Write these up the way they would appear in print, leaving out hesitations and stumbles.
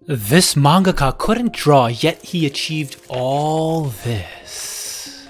This mangaka couldn't draw, yet he achieved all this.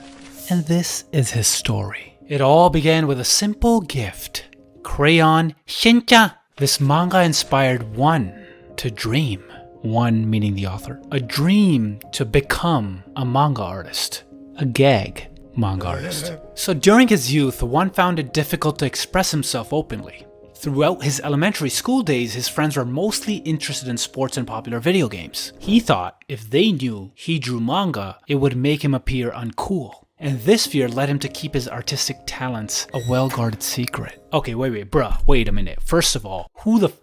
And this is his story. It all began with a simple gift. Crayon Shincha. This manga inspired one to dream. One meaning the author. A dream to become a manga artist. A gag manga artist. So during his youth, one found it difficult to express himself openly. Throughout his elementary school days, his friends were mostly interested in sports and popular video games. He thought if they knew he drew manga, it would make him appear uncool. And this fear led him to keep his artistic talents a well-guarded secret. Okay, wait a minute. First of all, who the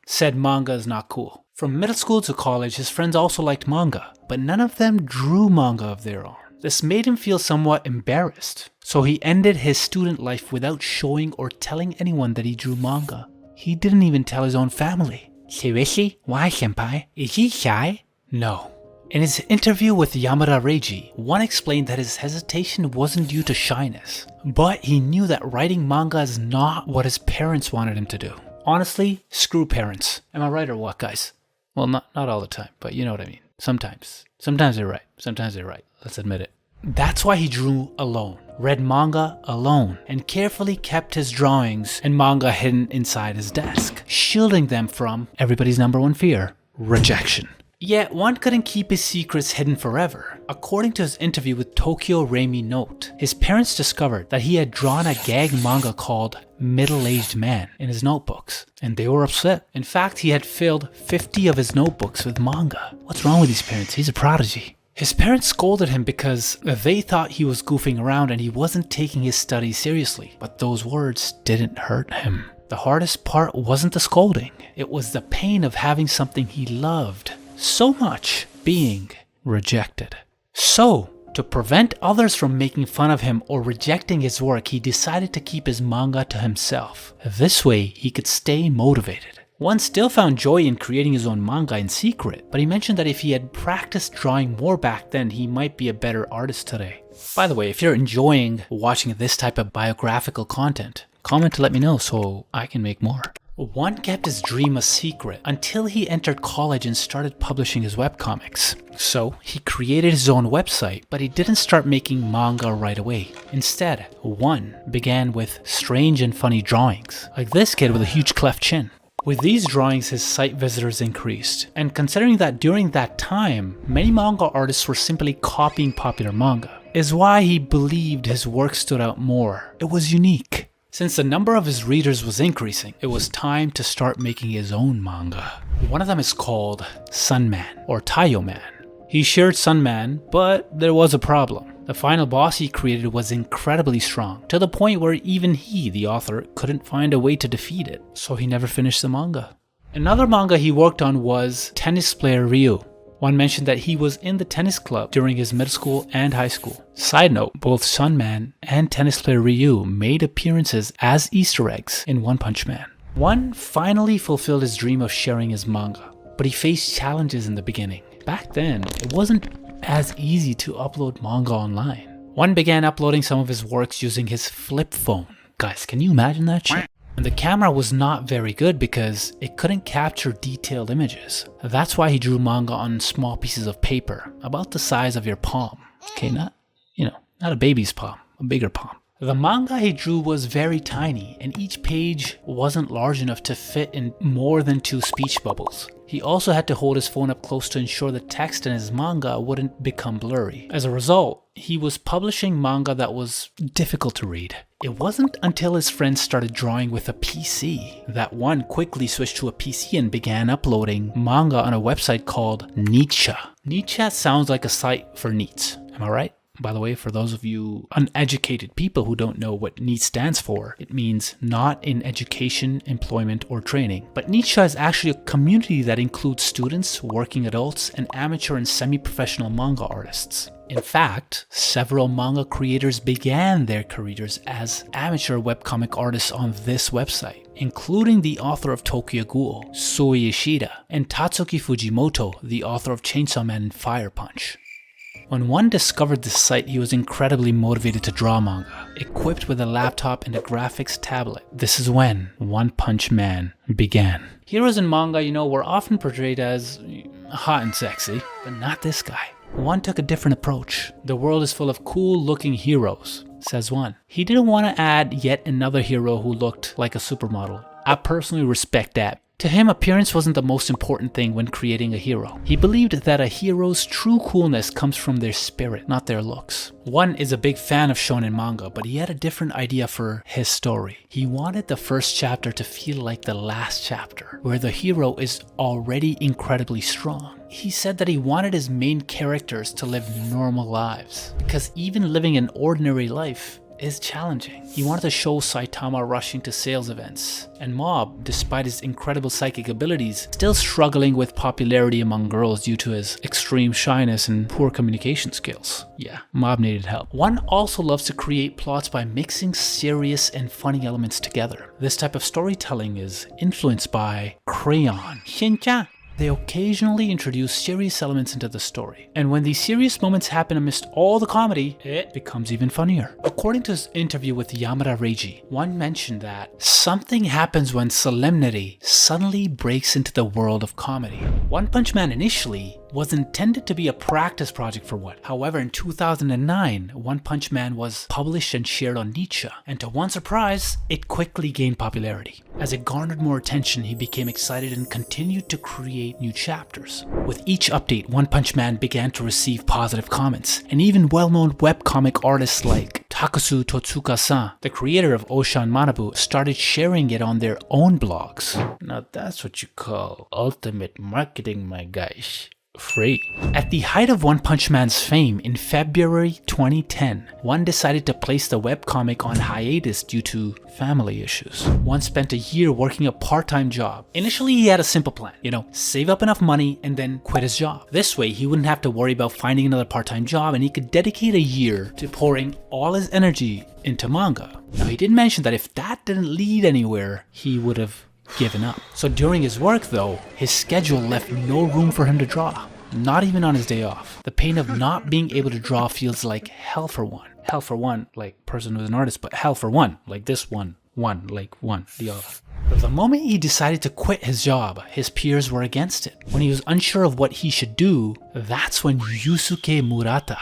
said manga is not cool? From middle school to college, his friends also liked manga, but none of them drew manga of their own. This made him feel somewhat embarrassed, so he ended his student life without showing or telling anyone that he drew manga. He didn't even tell his own family. Seriously? Why, senpai? Is he shy? No. In his interview with Yamada Reiji, one explained that his hesitation wasn't due to shyness, but he knew that writing manga is not what his parents wanted him to do. Honestly, screw parents. Am I right or what, guys? Well, not all the time, but you know what I mean. Sometimes. Sometimes they're right. Sometimes they're right. Let's admit it. That's why he drew alone, read manga alone, and carefully kept his drawings and manga hidden inside his desk, shielding them from everybody's number one fear, rejection. Yet one couldn't keep his secrets hidden forever. According to his interview with Tokyo Reimi Note, his parents discovered that he had drawn a gag manga called Middle-Aged Man in his notebooks, and they were upset. In fact, he had filled 50 of his notebooks with manga. What's wrong with these parents? He's a prodigy. His parents scolded him because they thought he was goofing around and he wasn't taking his studies seriously. But those words didn't hurt him. The hardest part wasn't the scolding. It was the pain of having something he loved so much being rejected. So, to prevent others from making fun of him or rejecting his work, he decided to keep his manga to himself. This way, he could stay motivated. One still found joy in creating his own manga in secret, but he mentioned that if he had practiced drawing more back then, he might be a better artist today. By the way, if you're enjoying watching this type of biographical content, comment to let me know so I can make more. One kept his dream a secret until he entered college and started publishing his webcomics. So he created his own website, but he didn't start making manga right away. Instead, one began with strange and funny drawings, like this kid with a huge cleft chin. With these drawings, his site visitors increased, and considering that during that time, many manga artists were simply copying popular manga, is why he believed his work stood out more. It was unique. Since the number of his readers was increasing, it was time to start making his own manga. One of them is called Sunman, or Taiyo Man. He shared Sunman, but there was a problem. The final boss he created was incredibly strong, to the point where even he, the author, couldn't find a way to defeat it, so he never finished the manga. Another manga he worked on was Tennis Player Ryu. One mentioned that he was in the tennis club during his middle school and high school. Side note, both Sunman and Tennis Player Ryu made appearances as Easter eggs in One Punch Man. One finally fulfilled his dream of sharing his manga, but he faced challenges in the beginning. Back then, it wasn't as easy to upload manga online. One began uploading some of his works using his flip phone. Guys, can you imagine that shit? And the camera was not very good because it couldn't capture detailed images. That's why he drew manga on small pieces of paper, about the size of your palm. Okay, not a baby's palm, a bigger palm. The manga he drew was very tiny, and each page wasn't large enough to fit in more than 2 speech bubbles. He also had to hold his phone up close to ensure the text in his manga wouldn't become blurry. As a result, he was publishing manga that was difficult to read. It wasn't until his friends started drawing with a PC that one quickly switched to a PC and began uploading manga on a website called Nietzsche. Nietzsche sounds like a site for NEETs, am I right? By the way, for those of you uneducated people who don't know what NEET stands for, it means not in education, employment, or training. But Nietzsche is actually a community that includes students, working adults, and amateur and semi-professional manga artists. In fact, several manga creators began their careers as amateur webcomic artists on this website, including the author of Tokyo Ghoul, Sui Ishida, and Tatsuki Fujimoto, the author of Chainsaw Man and Fire Punch. When One discovered this site, he was incredibly motivated to draw manga, equipped with a laptop and a graphics tablet. This is when One Punch Man began. Heroes in manga, were often portrayed as hot and sexy, but not this guy. One took a different approach. The world is full of cool-looking heroes, says One. He didn't want to add yet another hero who looked like a supermodel. I personally respect that. To him, appearance wasn't the most important thing when creating a hero. He believed that a hero's true coolness comes from their spirit, not their looks. One is a big fan of shonen manga, but he had a different idea for his story. He wanted the first chapter to feel like the last chapter, where the hero is already incredibly strong. He said that he wanted his main characters to live normal lives, because even living an ordinary life is challenging. He wanted to show Saitama rushing to sales events, and Mob, despite his incredible psychic abilities, still struggling with popularity among girls due to his extreme shyness and poor communication skills. Yeah, Mob needed help. One also loves to create plots by mixing serious and funny elements together. This type of storytelling is influenced by Crayon. Shin-chan. They occasionally introduce serious elements into the story, and when these serious moments happen amidst all the comedy, it becomes even funnier. According to his interview with Yamada Reiji, One mentioned that something happens when solemnity suddenly breaks into the world of comedy. One Punch Man initially was intended to be a practice project for One. However, in 2009, One Punch Man was published and shared on Niche, and to One's surprise, it quickly gained popularity. As it garnered more attention, he became excited and continued to create new chapters. With each update, One Punch Man began to receive positive comments, and even well-known webcomic artists like Takusu Totsuka-san, the creator of Oshan Manabu, started sharing it on their own blogs. Now that's what you call ultimate marketing, my guys. Free. At the height of One Punch Man's fame in February 2010, One decided to place the webcomic on hiatus due to family issues. One spent a year working a part-time job. Initially, he had a simple plan, save up enough money and then quit his job. This way, he wouldn't have to worry about finding another part-time job, and he could dedicate a year to pouring all his energy into manga. Now, he did mention that if that didn't lead anywhere, he would have given up. So during his work though, his schedule left no room for him to draw, not even on his day off. The pain of not being able to draw feels like hell for One. Hell for One, like person who's an artist, but hell for One, like this one, the other. But the moment he decided to quit his job, his peers were against it. When he was unsure of what he should do, that's when Yusuke Murata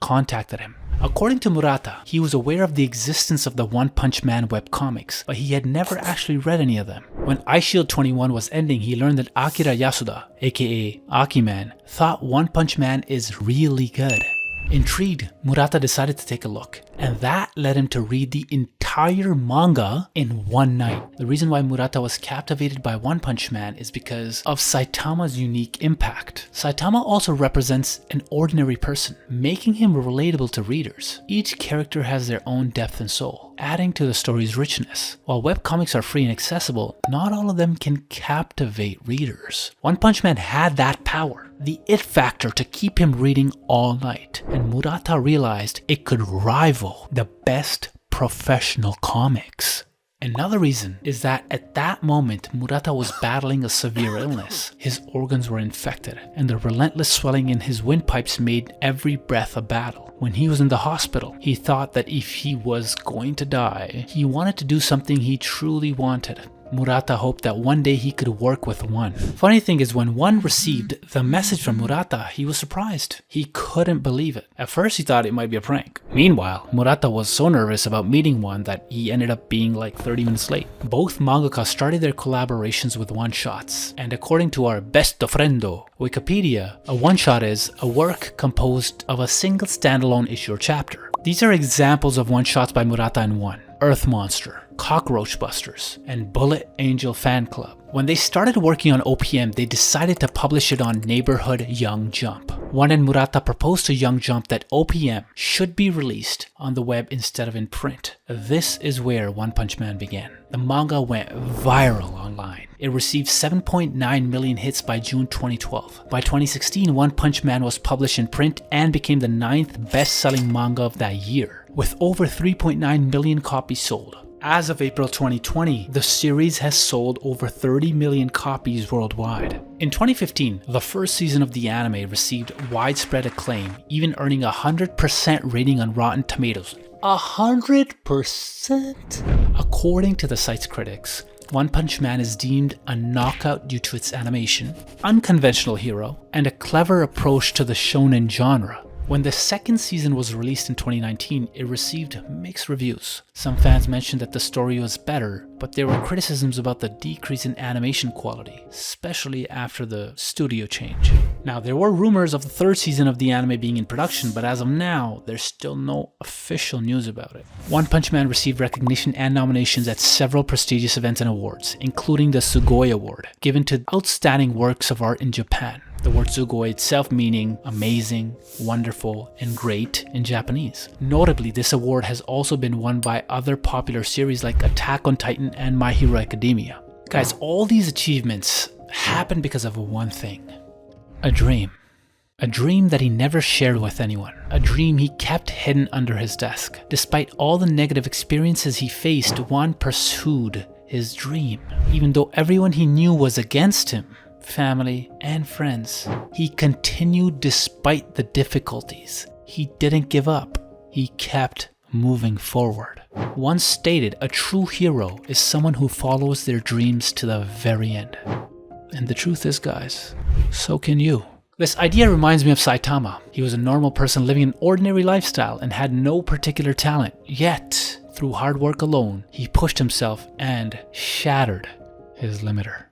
contacted him. According to Murata, he was aware of the existence of the One Punch Man webcomics, but he had never actually read any of them. When Eyeshield 21 was ending, he learned that Akira Yasuda, aka Akiman, thought One Punch Man is really good. Intrigued, Murata decided to take a look, and that led him to read the entire manga in one night. The reason why Murata was captivated by One Punch Man is because of Saitama's unique impact. Saitama also represents an ordinary person, making him relatable to readers. Each character has their own depth and soul, adding to the story's richness. While webcomics are free and accessible, not all of them can captivate readers. One Punch Man had that power, the it factor to keep him reading all night, and Murata realized it could rival the best professional comics. Another reason is that at that moment, Murata was battling a severe illness. His organs were infected, and the relentless swelling in his windpipes made every breath a battle. When he was in the hospital, he thought that if he was going to die, he wanted to do something he truly wanted. Murata hoped that one day he could work with One. Funny thing is, when One received the message from Murata, he was surprised. He couldn't believe it. At first he thought it might be a prank. Meanwhile, Murata was so nervous about meeting One that he ended up being like 30 minutes late. Both mangaka started their collaborations with one-shots, and according to our best friendo, Wikipedia, a one-shot is a work composed of a single standalone issue or chapter. These are examples of one-shots by Murata and One: Earth Monster, Cockroach Busters, and Bullet Angel Fan Club. When they started working on OPM, they decided to publish it on Neighborhood Young Jump. One and Murata proposed to Young Jump that OPM should be released on the web instead of in print. This is where One Punch Man began. The manga went viral online. It received 7.9 million hits by June 2012. By 2016, One Punch Man was published in print and became the 9th best-selling manga of that year, with over 3.9 million copies sold. As of April 2020, the series has sold over 30 million copies worldwide. In 2015, the first season of the anime received widespread acclaim, even earning a 100% rating on Rotten Tomatoes. 100%? According to the site's critics, One Punch Man is deemed a knockout due to its animation, unconventional hero, and a clever approach to the shonen genre. When the second season was released in 2019, it received mixed reviews. Some fans mentioned that the story was better, but there were criticisms about the decrease in animation quality, especially after the studio change. Now, there were rumors of the third season of the anime being in production, but as of now, there's still no official news about it. One Punch Man received recognition and nominations at several prestigious events and awards, including the Sugoi Award, given to outstanding works of art in Japan. The word sugoi itself meaning amazing, wonderful, and great in Japanese. Notably, this award has also been won by other popular series like Attack on Titan and My Hero Academia. Guys, all these achievements happened because of one thing. A dream. A dream that he never shared with anyone. A dream he kept hidden under his desk. Despite all the negative experiences he faced, Juan pursued his dream. Even though everyone he knew was against him, family, and friends, he continued despite the difficulties. He didn't give up. He kept moving forward. Once stated, a true hero is someone who follows their dreams to the very end. And the truth is, guys, so can you. This idea reminds me of Saitama. He was a normal person living an ordinary lifestyle and had no particular talent. Yet, through hard work alone, he pushed himself and shattered his limiter.